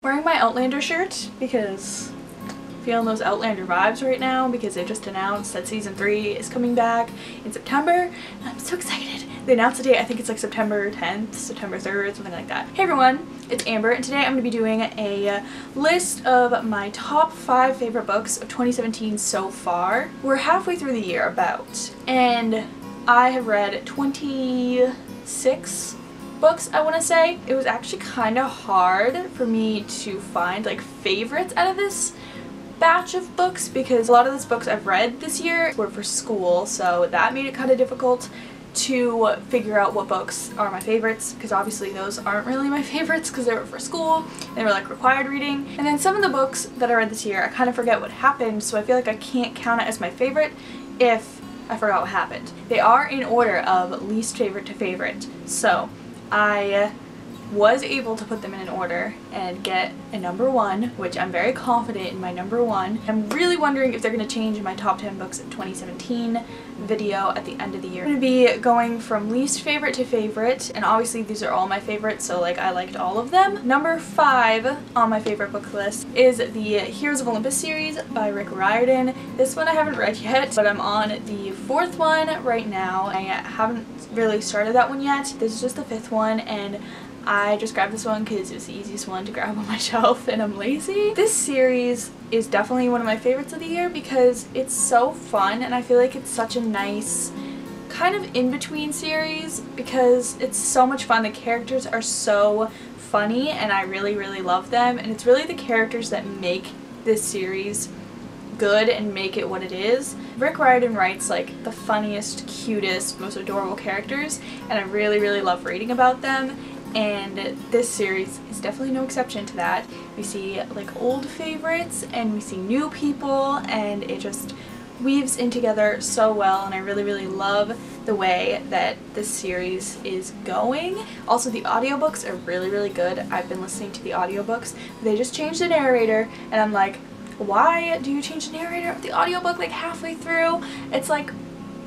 Wearing my Outlander shirt because feeling those Outlander vibes right now because they just announced that season 3 is coming back in September and I'm so excited. They announced the date, I think it's like September 10th, September 3rd, something like that. Hey everyone, it's Amber and today I'm going to be doing a list of my top 5 favorite books of 2017 so far. We're halfway through the year about, and I have read 26 books, I want to say. It was actually kind of hard for me to find like favorites out of this batch of books because a lot of these books I've read this year were for school, so that made it kind of difficult to figure out what books are my favorites because obviously those aren't really my favorites because they were for school, they were like required reading. And then some of the books that I read this year I kind of forget what happened, so I feel like I can't count it as my favorite if I forgot what happened. They are in order of least favorite to favorite, so I was able to put them in an order and get a number 1, which I'm very confident in my number 1. I'm really wondering if they're going to change in my top 10 books of 2017 video at the end of the year. I'm going to be going from least favorite to favorite, and obviously these are all my favorites, so like I liked all of them. Number 5 on my favorite book list is the Heroes of Olympus series by Rick Riordan. This one I haven't read yet, but I'm on the 4th one right now. I haven't really started that one yet. This is just the 5th one, and I just grabbed this one because it was the easiest one to grab on my shelf and I'm lazy. This series is definitely one of my favorites of the year because it's so fun and I feel like it's such a nice kind of in-between series because it's so much fun. The characters are so funny and I really love them, and it's really the characters that make this series good and make it what it is. Rick Riordan writes like the funniest, cutest, most adorable characters, and I really love reading about them. And this series is definitely no exception to that. We see like old favorites and we see new people, and it just weaves in together so well, and I really love the way that this series is going. Also, the audiobooks are really good. I've been listening to the audiobooks. They just changed the narrator and I'm like, why do you change the narrator of the audiobook like halfway through? It's like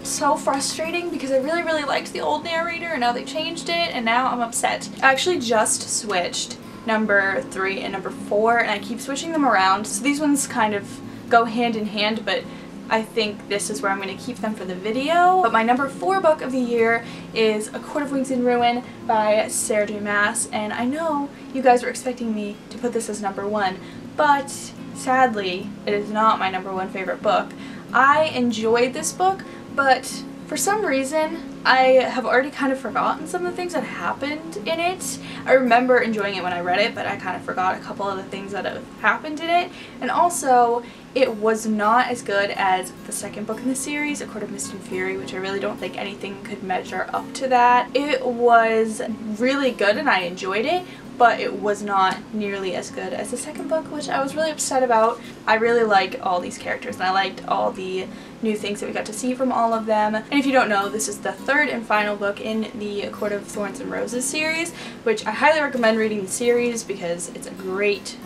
so frustrating because I really liked the old narrator and now they changed it and now I'm upset. I actually just switched number 3 and number 4 and I keep switching them around, so these ones kind of go hand in hand, but I think this is where I'm going to keep them for the video. But my number 4 book of the year is A Court of Wings and Ruin by Sarah J. Maas, and I know you guys were expecting me to put this as number 1, but sadly it is not my number 1 favorite book. I enjoyed this book, but for some reason I have already kind of forgotten some of the things that happened in it. I remember enjoying it when I read it, but I kind of forgot a couple of the things that have happened in it. And also, it was not as good as the second book in the series, A Court of Mist and Fury, which I really don't think anything could measure up to that. It was really good and I enjoyed it, but it was not nearly as good as the second book, which I was really upset about. I really like all these characters and I liked all the new things that we got to see from all of them. And if you don't know, this is the 3rd and final book in the Court of Thorns and Roses series, which I highly recommend reading the series because it's a great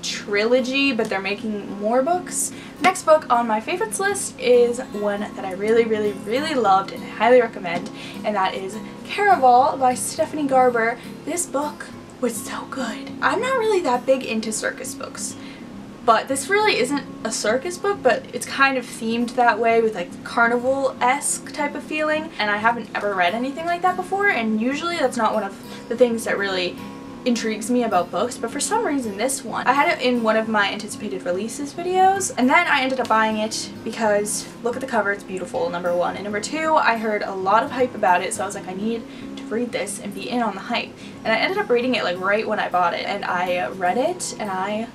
trilogy, but they're making more books. Next book on my favorites list is one that I really loved and I highly recommend, and that is Caraval by Stephanie Garber. This book was so good. I'm not really that big into circus books, but this really isn't a circus book, but it's kind of themed that way with like carnival-esque type of feeling, and I haven't ever read anything like that before, and usually that's not one of the things that really intrigues me about books, but for some reason this one, I had it in one of my anticipated releases videos, and then I ended up buying it because look at the cover, it's beautiful, number 1, and number 2, I heard a lot of hype about it, so I was like, I need to read this and be in on the hype, and I ended up reading it like right when I bought it, and I read it and I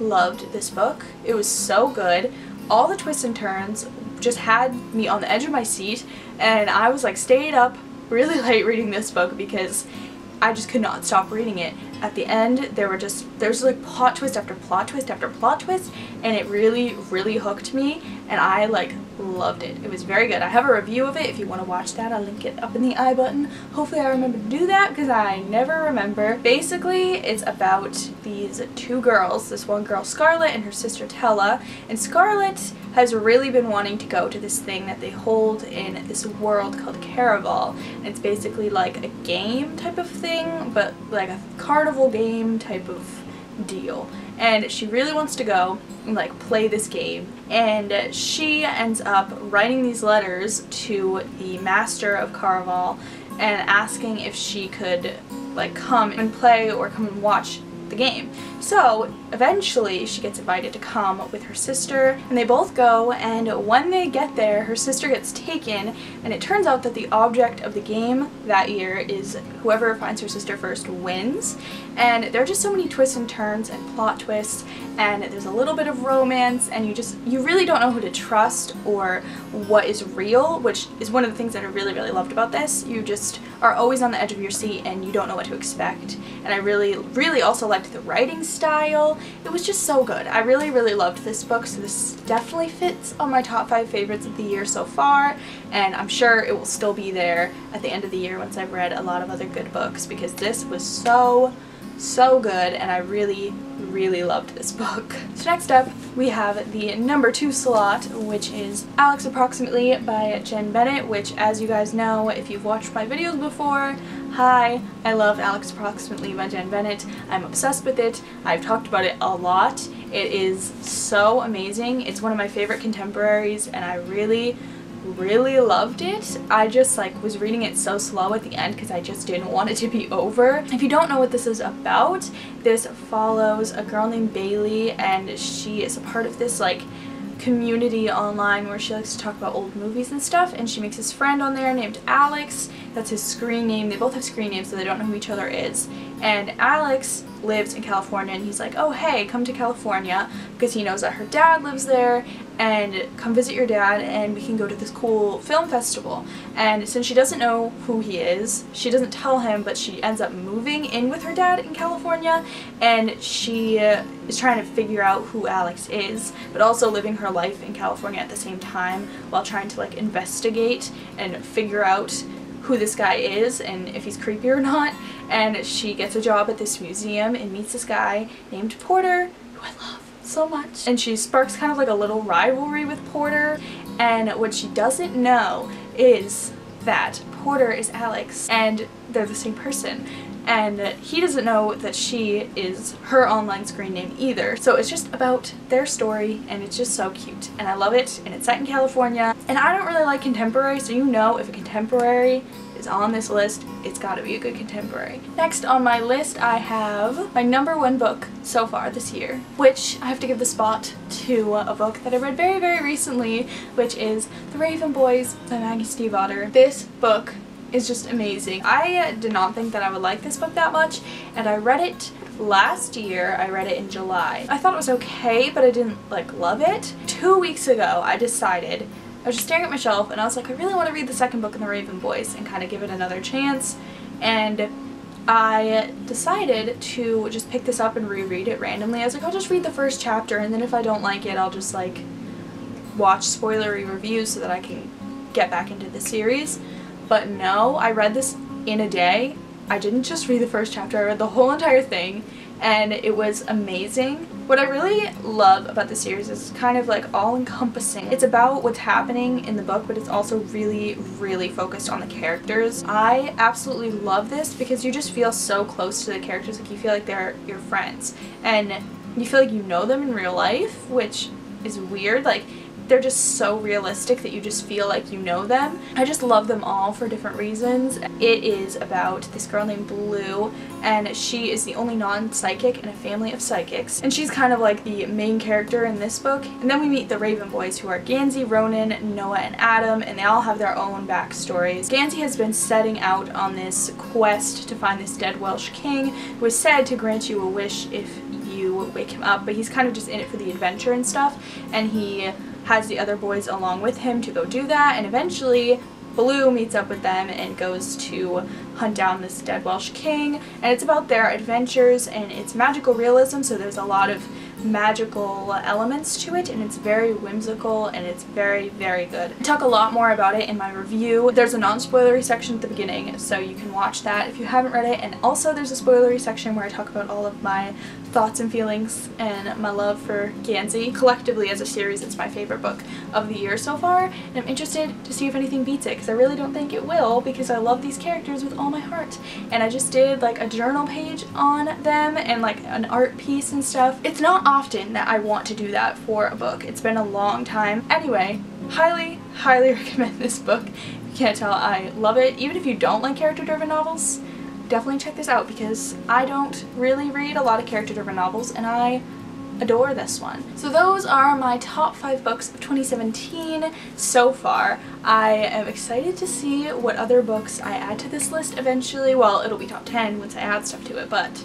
loved this book. It was so good. All the twists and turns just had me on the edge of my seat, and I was like stayed up really late reading this book because I just could not stop reading it. At the end, there's like plot twist after plot twist after plot twist, and it really hooked me, and I like loved it. It was very good. I have a review of it if you want to watch that. I'll link it up in the I button. Hopefully I remember to do that because I never remember. Basically, it's about these 2 girls, this one girl Scarlett and her sister Tella, and Scarlett has really been wanting to go to this thing that they hold in this world called Caraval, and it's basically like a game type of thing, but like a carnival carnival game type of deal, and she really wants to go and like play this game, and she ends up writing these letters to the master of Carnival and asking if she could like come and play or come and watch the game. So eventually she gets invited to come with her sister, and they both go, and when they get there her sister gets taken, and it turns out that the object of the game that year is whoever finds her sister first wins. And there are just so many twists and turns and plot twists, and there's a little bit of romance, and you really don't know who to trust or what is real, which is one of the things that I really loved about this. You just are always on the edge of your seat and you don't know what to expect. And I really also liked the writing style. It was just so good. I really loved this book, so this definitely fits on my top 5 favorites of the year so far, and I'm sure it will still be there at the end of the year once I've read a lot of other good books, because this was so good, and I really loved this book. So next up we have the number 2 slot, which is Alex Approximately by Jen Bennett, which, as you guys know if you've watched my videos before, hi, I love Alex Approximately by Jen Bennett. I'm obsessed with it. I've talked about it a lot. It is so amazing. It's one of my favorite contemporaries, and I really loved it. I just like was reading it so slow at the end because I just didn't want it to be over. If you don't know what this is about, this follows a girl named Bailey, and she is a part of this like community online where she likes to talk about old movies and stuff, and she makes this friend on there named Alex. That's his screen name. They both have screen names, so they don't know who each other is. And Alex lives in California, and he's like, oh hey, come to California, because he knows that her dad lives there, and come visit your dad and we can go to this cool film festival. And since she doesn't know who he is, she doesn't tell him, but she ends up moving in with her dad in California, and she is trying to figure out who Alex is, but also living her life in California at the same time while trying to like investigate and figure out who this guy is and if he's creepy or not. And she gets a job at this museum and meets this guy named Porter, who I love so much. And she sparks kind of like a little rivalry with Porter, and what she doesn't know is that Porter is Alex and they're the same person. And he doesn't know that she is her online screen name either. So it's just about their story, and it's just so cute. And I love it, and it's set in California. And I don't really like contemporary, so you know if a contemporary is on this list, it's gotta be a good contemporary. Next on my list I have my number 1 book so far this year, which I have to give the spot to a book that I read very recently, which is The Raven Boys by Maggie Stiefvater. This book is just amazing. I did not think that I would like this book that much, and I read it last year. I read it in July. I thought it was okay, but I didn't like love it. 2 weeks ago I decided, I was just staring at my shelf and I was like, I really want to read the second book in The Raven Boys and kind of give it another chance, and I decided to just pick this up and reread it randomly. I was like, I'll just read the first chapter, and then if I don't like it I'll just like watch spoilery reviews so that I can get back into the series. But no, I read this in a day. I didn't just read the first chapter, I read the whole entire thing, and it was amazing. What I really love about the series is kind of like all-encompassing. It's about what's happening in the book, but it's also really focused on the characters. I absolutely love this because you just feel so close to the characters, like you feel like they're your friends, and you feel like you know them in real life, which is weird. Like, they're just so realistic that you just feel like you know them. I just love them all for different reasons. It is about this girl named Blue, and she is the only non-psychic in a family of psychics, and she's kind of like the main character in this book. And then we meet the Raven Boys, who are Gansey, Ronan, Noah, and Adam, and they all have their own backstories. Gansey has been setting out on this quest to find this dead Welsh king who is said to grant you a wish if you wake him up, but he's kind of just in it for the adventure and stuff, and he has the other boys along with him to go do that, and eventually Blue meets up with them and goes to hunt down this dead Welsh king, and it's about their adventures, and it's magical realism, so there's a lot of magical elements to it, and it's very whimsical and it's very, very good. I talk a lot more about it in my review. There's a non-spoilery section at the beginning, so you can watch that if you haven't read it, and also there's a spoilery section where I talk about all of my thoughts and feelings and my love for Gansey. Collectively as a series, it's my favorite book of the year so far, and I'm interested to see if anything beats it, because I really don't think it will, because I love these characters with all my heart. And I just did like a journal page on them and like an art piece and stuff. It's not often that I want to do that for a book. It's been a long time. Anyway, highly recommend this book. If you can't tell, I love it. Even if you don't like character-driven novels, definitely check this out, because I don't really read a lot of character-driven novels and I adore this one. So those are my top 5 books of 2017 so far. I am excited to see what other books I add to this list eventually. Well, it'll be top 10 once I add stuff to it, but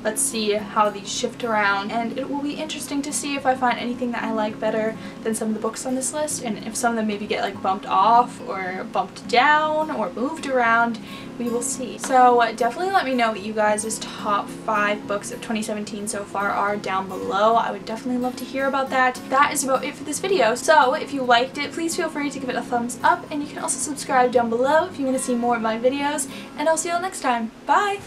let's see how these shift around, and it will be interesting to see if I find anything that I like better than some of the books on this list, and if some of them maybe get like bumped off or bumped down or moved around. We will see. So definitely let me know what you guys' top 5 books of 2017 so far are down below. I would definitely love to hear about that. That is about it for this video. So if you liked it, please feel free to give it a thumbs up, and you can also subscribe down below if you want to see more of my videos, and I'll see you all next time. Bye!